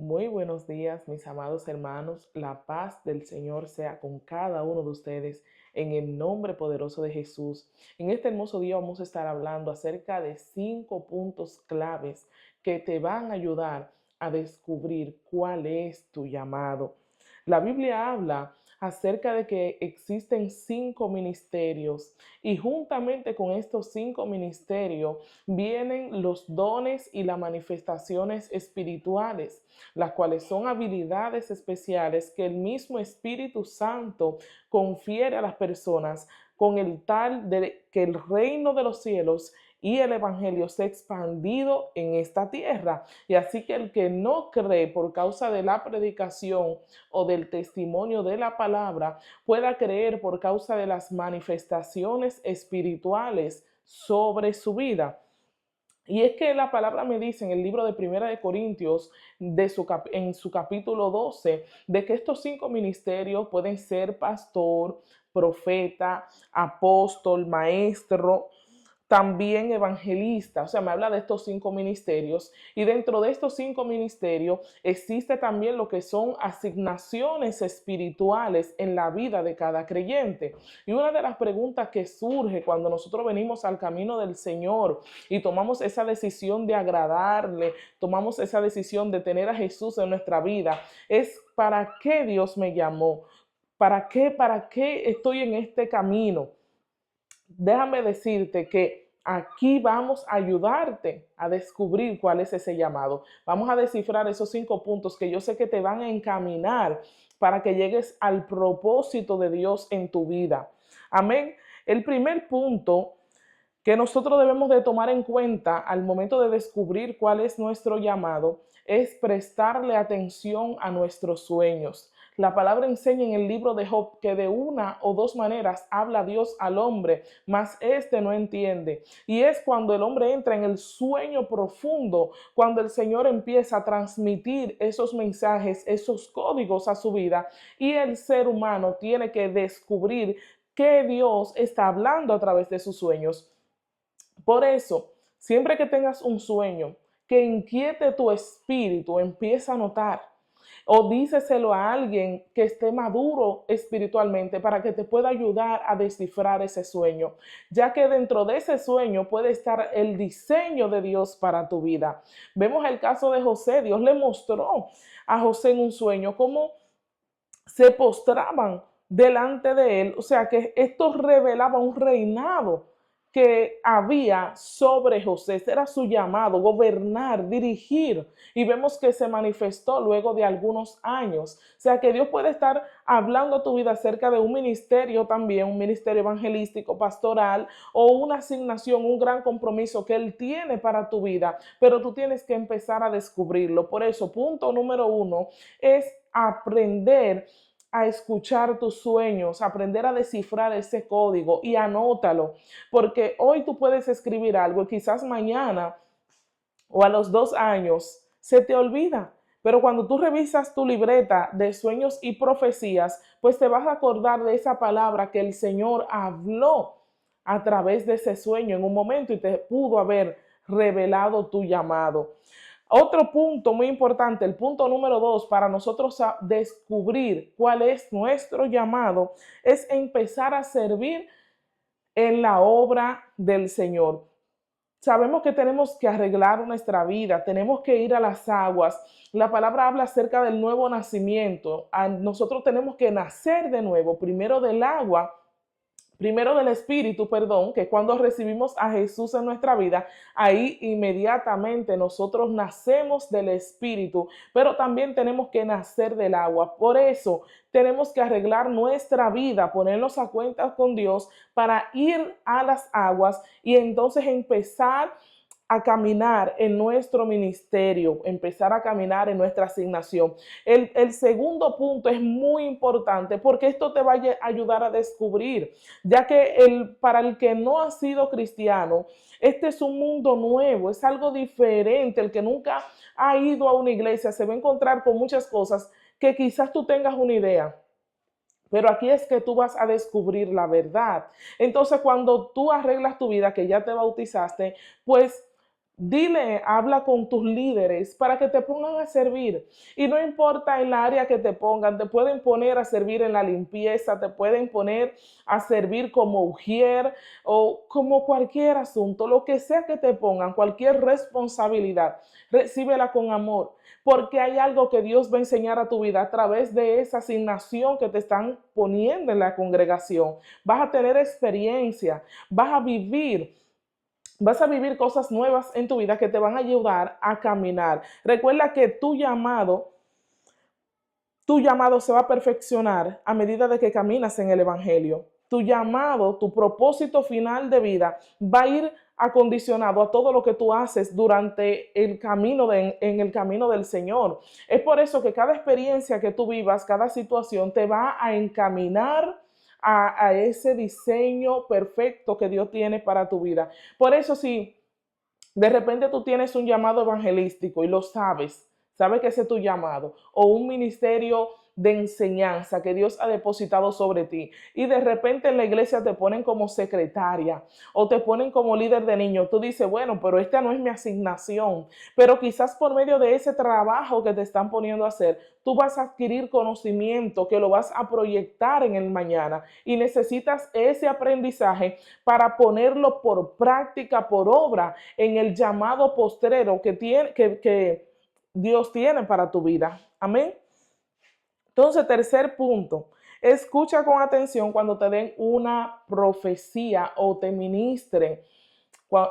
Muy buenos días, mis amados hermanos. La paz del Señor sea con cada uno de ustedes en el nombre poderoso de Jesús. En este hermoso día vamos a estar hablando acerca de 5 puntos claves que te van a ayudar a descubrir cuál es tu llamado. La Biblia habla acerca de que existen 5 ministerios y juntamente con estos 5 ministerios vienen los dones y las manifestaciones espirituales, las cuales son habilidades especiales que el mismo Espíritu Santo confiere a las personas con el tal de que el reino de los cielos y el evangelio se ha expandido en esta tierra. Y así que el que no cree por causa de la predicación o del testimonio de la palabra, pueda creer por causa de las manifestaciones espirituales sobre su vida. Y es que la palabra me dice en el libro de Primera de Corintios, en su capítulo 12, de que estos 5 ministerios pueden ser pastor, profeta, apóstol, maestro, también evangelista. O sea, me habla de estos 5 ministerios, y dentro de estos 5 ministerios existe también lo que son asignaciones espirituales en la vida de cada creyente. Y una de las preguntas que surge cuando nosotros venimos al camino del Señor y tomamos esa decisión de agradarle, tomamos esa decisión de tener a Jesús en nuestra vida, es: ¿para qué Dios me llamó? ¿Para qué estoy en este camino? Déjame decirte que aquí vamos a ayudarte a descubrir cuál es ese llamado. Vamos a descifrar esos 5 puntos que yo sé que te van a encaminar para que llegues al propósito de Dios en tu vida. Amén. El primer punto que nosotros debemos de tomar en cuenta al momento de descubrir cuál es nuestro llamado es prestarle atención a nuestros sueños. La palabra enseña en el libro de Job que de una o dos maneras habla Dios al hombre, mas éste no entiende. Y es cuando el hombre entra en el sueño profundo, cuando el Señor empieza a transmitir esos mensajes, esos códigos a su vida, y el ser humano tiene que descubrir que Dios está hablando a través de sus sueños. Por eso, siempre que tengas un sueño que inquiete tu espíritu, empieza a notar o díceselo a alguien que esté maduro espiritualmente para que te pueda ayudar a descifrar ese sueño, ya que dentro de ese sueño puede estar el diseño de Dios para tu vida. Vemos el caso de José. Dios le mostró a José en un sueño cómo se postraban delante de él. O sea que esto revelaba un reinado que había sobre José. Ese era su llamado: gobernar, dirigir. Y vemos que se manifestó luego de algunos años. O sea que Dios puede estar hablando a tu vida acerca de un ministerio también, un ministerio evangelístico, pastoral, o una asignación, un gran compromiso que Él tiene para tu vida, pero tú tienes que empezar a descubrirlo. Por eso, punto número 1 es aprender a escuchar tus sueños, aprender a descifrar ese código y anótalo, porque hoy tú puedes escribir algo y quizás mañana o a los 2 años se te olvida. Pero cuando tú revisas tu libreta de sueños y profecías, pues te vas a acordar de esa palabra que el Señor habló a través de ese sueño en un momento y te pudo haber revelado tu llamado. Otro punto muy importante, el punto número 2, para nosotros descubrir cuál es nuestro llamado, es empezar a servir en la obra del Señor. Sabemos que tenemos que arreglar nuestra vida, tenemos que ir a las aguas. La palabra habla acerca del nuevo nacimiento. Nosotros tenemos que nacer de nuevo, primero del agua, primero del Espíritu, perdón, que cuando recibimos a Jesús en nuestra vida, ahí inmediatamente nosotros nacemos del Espíritu, pero también tenemos que nacer del agua. Por eso tenemos que arreglar nuestra vida, ponernos a cuentas con Dios para ir a las aguas y entonces empezar a caminar en nuestro ministerio, empezar a caminar en nuestra asignación. El segundo punto es muy importante porque esto te va a ayudar a descubrir, ya que para el que no ha sido cristiano, este es un mundo nuevo, es algo diferente. El que nunca ha ido a una iglesia se va a encontrar con muchas cosas que quizás tú tengas una idea. Pero aquí es que tú vas a descubrir la verdad. Entonces, cuando tú arreglas tu vida, que ya te bautizaste, pues Dile, habla con tus líderes para que te pongan a servir. Y no importa en la área que te pongan, te pueden poner a servir en la limpieza, te pueden poner a servir como ujier o como cualquier asunto, lo que sea que te pongan, cualquier responsabilidad, recíbela con amor, porque hay algo que Dios va a enseñar a tu vida a través de esa asignación que te están poniendo en la congregación. Vas a tener experiencia, vas a vivir cosas nuevas en tu vida que te van a ayudar a caminar. Recuerda que tu llamado se va a perfeccionar a medida de que caminas en el Evangelio. Tu llamado, tu propósito final de vida va a ir acondicionado a todo lo que tú haces durante el camino en el camino del Señor. Es por eso que cada experiencia que tú vivas, cada situación te va a encaminar a ese diseño perfecto que Dios tiene para tu vida. Por eso, si de repente tú tienes un llamado evangelístico y lo sabes que ese es tu llamado, o un ministerio de enseñanza que Dios ha depositado sobre ti, y de repente en la iglesia te ponen como secretaria o te ponen como líder de niños, tú dices, bueno, pero esta no es mi asignación, pero quizás por medio de ese trabajo que te están poniendo a hacer, tú vas a adquirir conocimiento que lo vas a proyectar en el mañana y necesitas ese aprendizaje para ponerlo por práctica, por obra, en el llamado postrero que Dios tiene para tu vida. Amén. Entonces, tercer punto, escucha con atención cuando te den una profecía o te ministren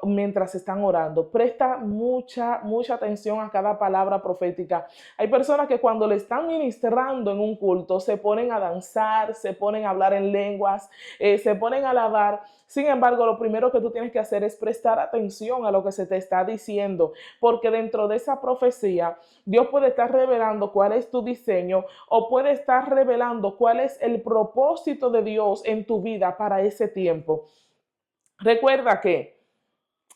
mientras están orando. Presta mucha atención a cada palabra profética. Hay personas que cuando le están ministrando en un culto se ponen a danzar, se ponen a hablar en lenguas, se ponen a alabar. Sin embargo, lo primero que tú tienes que hacer es prestar atención a lo que se te está diciendo, porque dentro de esa profecía, Dios puede estar revelando cuál es tu diseño o puede estar revelando cuál es el propósito de Dios en tu vida para ese tiempo. Recuerda que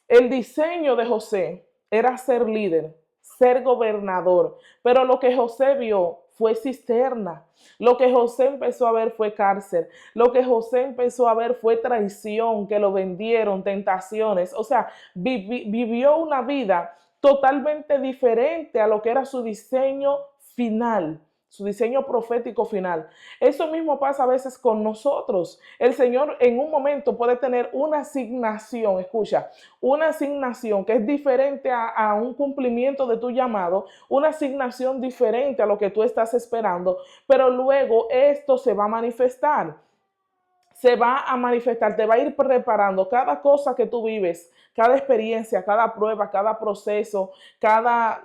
el diseño de José era ser líder, ser gobernador, pero lo que José vio fue cisterna. Lo que José empezó a ver fue cárcel. Lo que José empezó a ver fue traición, que lo vendieron, tentaciones. O sea, vivió una vida totalmente diferente a lo que era su diseño final, su diseño profético final. Eso mismo pasa a veces con nosotros. El Señor en un momento puede tener una asignación, escucha, una asignación que es diferente a un cumplimiento de tu llamado, una asignación diferente a lo que tú estás esperando, pero luego esto se va a manifestar. Se va a manifestar, te va a ir preparando cada cosa que tú vives, cada experiencia, cada prueba, cada proceso, cada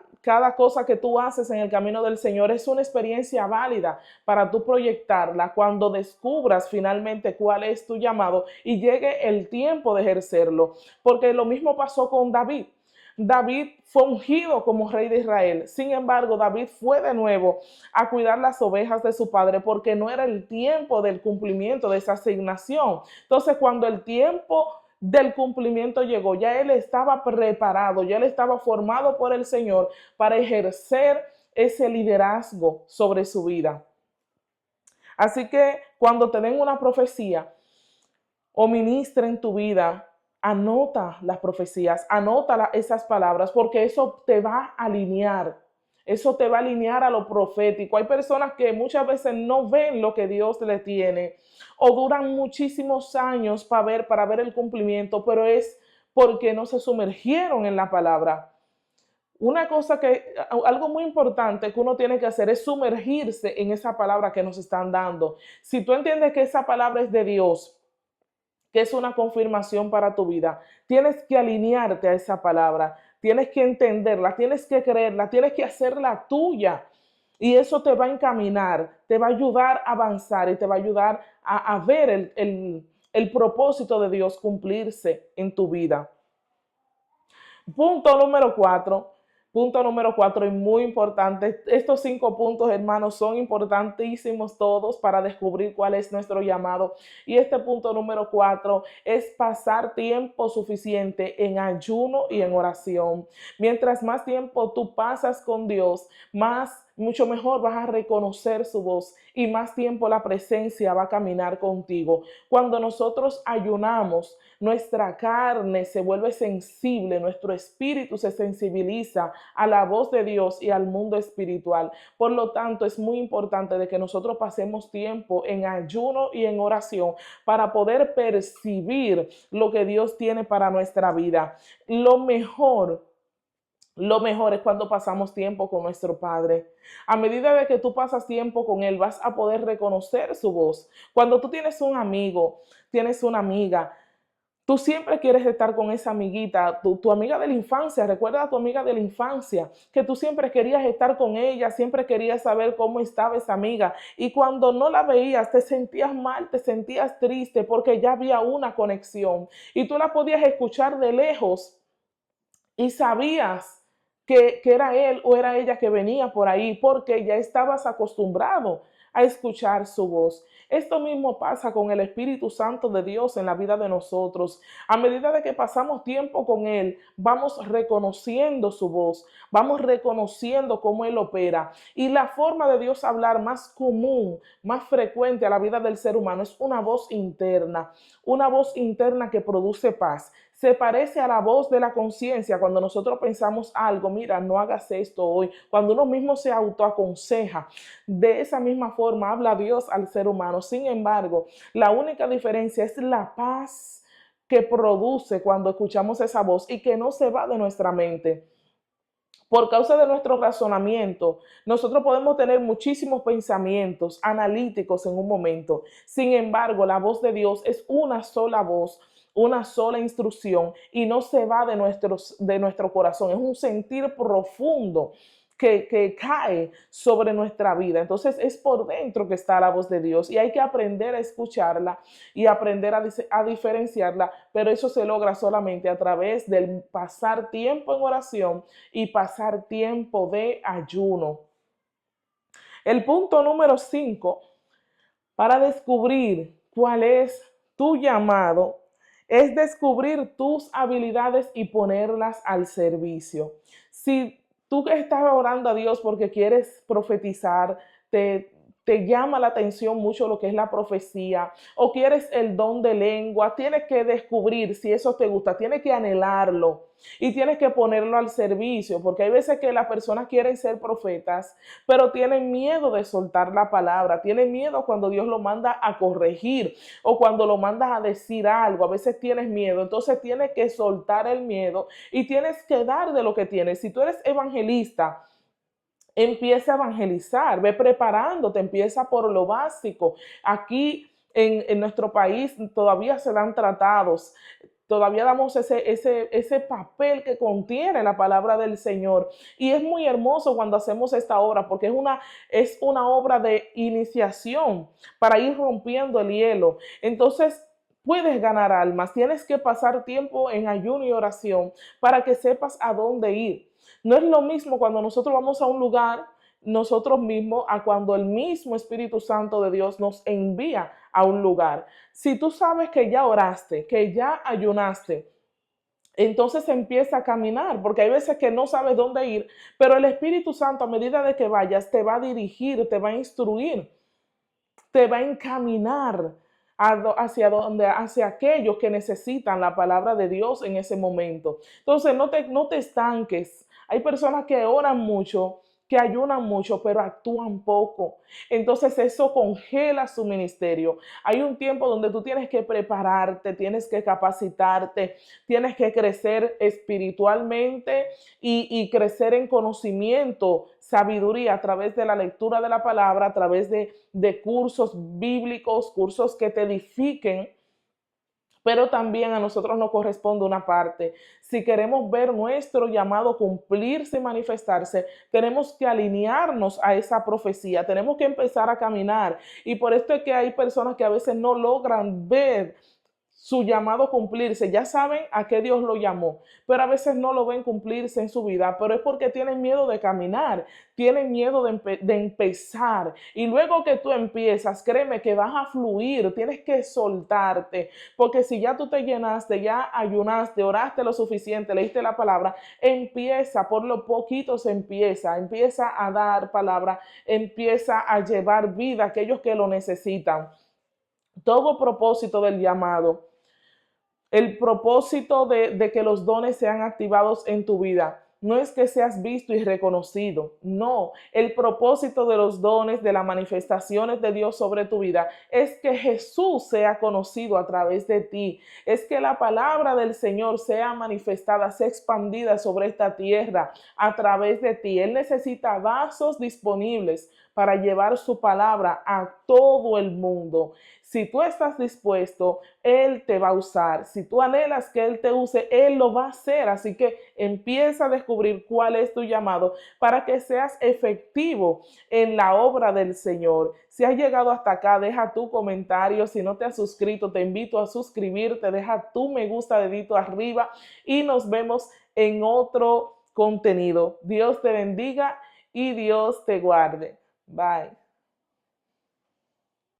cosa que tú haces en el camino del Señor es una experiencia válida para tú proyectarla cuando descubras finalmente cuál es tu llamado y llegue el tiempo de ejercerlo. Porque lo mismo pasó con David. David fue ungido como rey de Israel. Sin embargo, David fue de nuevo a cuidar las ovejas de su padre porque no era el tiempo del cumplimiento de esa asignación. Entonces, cuando el tiempo del cumplimiento llegó, ya él estaba preparado, ya él estaba formado por el Señor para ejercer ese liderazgo sobre su vida. Así que cuando te den una profecía o ministra en tu vida, anota las profecías, anota esas palabras, porque eso te va a alinear. Eso te va a alinear a lo profético. Hay personas que muchas veces no ven lo que Dios le tiene o duran muchísimos años para ver el cumplimiento, pero es porque no se sumergieron en la palabra. Algo muy importante que uno tiene que hacer es sumergirse en esa palabra que nos están dando. Si tú entiendes que esa palabra es de Dios, que es una confirmación para tu vida, tienes que alinearte a esa palabra, tienes que entenderla, tienes que creerla, tienes que hacerla tuya. Y eso te va a encaminar, te va a ayudar a avanzar y te va a ayudar a ver el propósito de Dios cumplirse en tu vida. Punto número 4. Punto número 4 y muy importante. Estos 5 puntos, hermanos, son importantísimos todos para descubrir cuál es nuestro llamado. Y este punto número 4 es pasar tiempo suficiente en ayuno y en oración. Mientras más tiempo tú pasas con Dios, más mucho mejor vas a reconocer su voz y más tiempo la presencia va a caminar contigo. Cuando nosotros ayunamos, nuestra carne se vuelve sensible, nuestro espíritu se sensibiliza a la voz de Dios y al mundo espiritual. Por lo tanto, es muy importante de que nosotros pasemos tiempo en ayuno y en oración para poder percibir lo que Dios tiene para nuestra vida. Lo mejor es cuando pasamos tiempo con nuestro Padre. A medida de que tú pasas tiempo con Él, vas a poder reconocer su voz. Cuando tú tienes un amigo, tienes una amiga, tú siempre quieres estar con esa amiguita, tu amiga de la infancia. Recuerda a tu amiga de la infancia, que tú siempre querías estar con ella, siempre querías saber cómo estaba esa amiga. Y cuando no la veías, te sentías mal, te sentías triste porque ya había una conexión. Y tú la podías escuchar de lejos y sabías que era él o era ella que venía por ahí porque ya estabas acostumbrado a escuchar su voz. Esto mismo pasa con el Espíritu Santo de Dios en la vida de nosotros. A medida de que pasamos tiempo con Él, vamos reconociendo su voz, vamos reconociendo cómo Él opera. Y la forma de Dios hablar más común, más frecuente a la vida del ser humano es una voz interna que produce paz. Se parece a la voz de la conciencia cuando nosotros pensamos algo, mira, no hagas esto hoy, cuando uno mismo se autoaconseja. De esa misma forma habla Dios al ser humano. Sin embargo, la única diferencia es la paz que produce cuando escuchamos esa voz y que no se va de nuestra mente. Por causa de nuestro razonamiento, nosotros podemos tener muchísimos pensamientos analíticos en un momento. Sin embargo, la voz de Dios es una sola voz, una sola instrucción y no se va de nuestro corazón. Es un sentir profundo que cae sobre nuestra vida. Entonces es por dentro que está la voz de Dios y hay que aprender a escucharla y aprender a diferenciarla, pero eso se logra solamente a través del pasar tiempo en oración y pasar tiempo de ayuno. El punto número 5, para descubrir cuál es tu llamado, es descubrir tus habilidades y ponerlas al servicio. Si tú que estás orando a Dios porque quieres profetizar, te llama la atención mucho lo que es la profecía o quieres el don de lengua, tienes que descubrir si eso te gusta, tienes que anhelarlo y tienes que ponerlo al servicio, porque hay veces que las personas quieren ser profetas, pero tienen miedo de soltar la palabra, tienen miedo cuando Dios lo manda a corregir o cuando lo mandas a decir algo, a veces tienes miedo, entonces tienes que soltar el miedo y tienes que dar de lo que tienes. Si tú eres evangelista, empieza a evangelizar, ve preparándote, empieza por lo básico. Aquí en nuestro país todavía se dan tratados, todavía damos ese papel que contiene la palabra del Señor. Y es muy hermoso cuando hacemos esta obra, porque es una obra de iniciación para ir rompiendo el hielo. Entonces, puedes ganar almas, tienes que pasar tiempo en ayuno y oración para que sepas a dónde ir. No es lo mismo cuando nosotros vamos a un lugar nosotros mismos a cuando el mismo Espíritu Santo de Dios nos envía a un lugar. Si tú sabes que ya oraste, que ya ayunaste, entonces empieza a caminar, porque hay veces que no sabes dónde ir, pero el Espíritu Santo a medida de que vayas te va a dirigir, te va a instruir, te va a encaminar hacia aquellos que necesitan la palabra de Dios en ese momento. Entonces no te estanques. Hay personas que oran mucho, que ayunan mucho, pero actúan poco. Entonces eso congela su ministerio. Hay un tiempo donde tú tienes que prepararte, tienes que capacitarte, tienes que crecer espiritualmente y crecer en conocimiento, sabiduría a través de la lectura de la palabra, a través de cursos bíblicos, cursos que te edifiquen. Pero también a nosotros nos corresponde una parte. Si queremos ver nuestro llamado cumplirse y manifestarse, tenemos que alinearnos a esa profecía, tenemos que empezar a caminar. Y por esto es que hay personas que a veces no logran ver su llamado cumplirse, ya saben a qué Dios lo llamó, pero a veces no lo ven cumplirse en su vida, pero es porque tienen miedo de caminar, tienen miedo de empezar. Y luego que tú empiezas, créeme que vas a fluir, tienes que soltarte, porque si ya tú te llenaste, ya ayunaste, oraste lo suficiente, leíste la palabra, empieza, por lo poquito se empieza a dar palabra, empieza a llevar vida a aquellos que lo necesitan. Todo propósito del llamado, el propósito de que los dones sean activados en tu vida, no es que seas visto y reconocido, no. El propósito de los dones, de las manifestaciones de Dios sobre tu vida, es que Jesús sea conocido a través de ti, es que la palabra del Señor sea manifestada, sea expandida sobre esta tierra a través de ti. Él necesita vasos disponibles para llevar su palabra a todo el mundo. Si tú estás dispuesto, Él te va a usar. Si tú anhelas que Él te use, Él lo va a hacer. Así que empieza a descubrir cuál es tu llamado para que seas efectivo en la obra del Señor. Si has llegado hasta acá, deja tu comentario. Si no te has suscrito, te invito a suscribirte. Deja tu me gusta, dedito arriba y nos vemos en otro contenido. Dios te bendiga y Dios te guarde. Bye.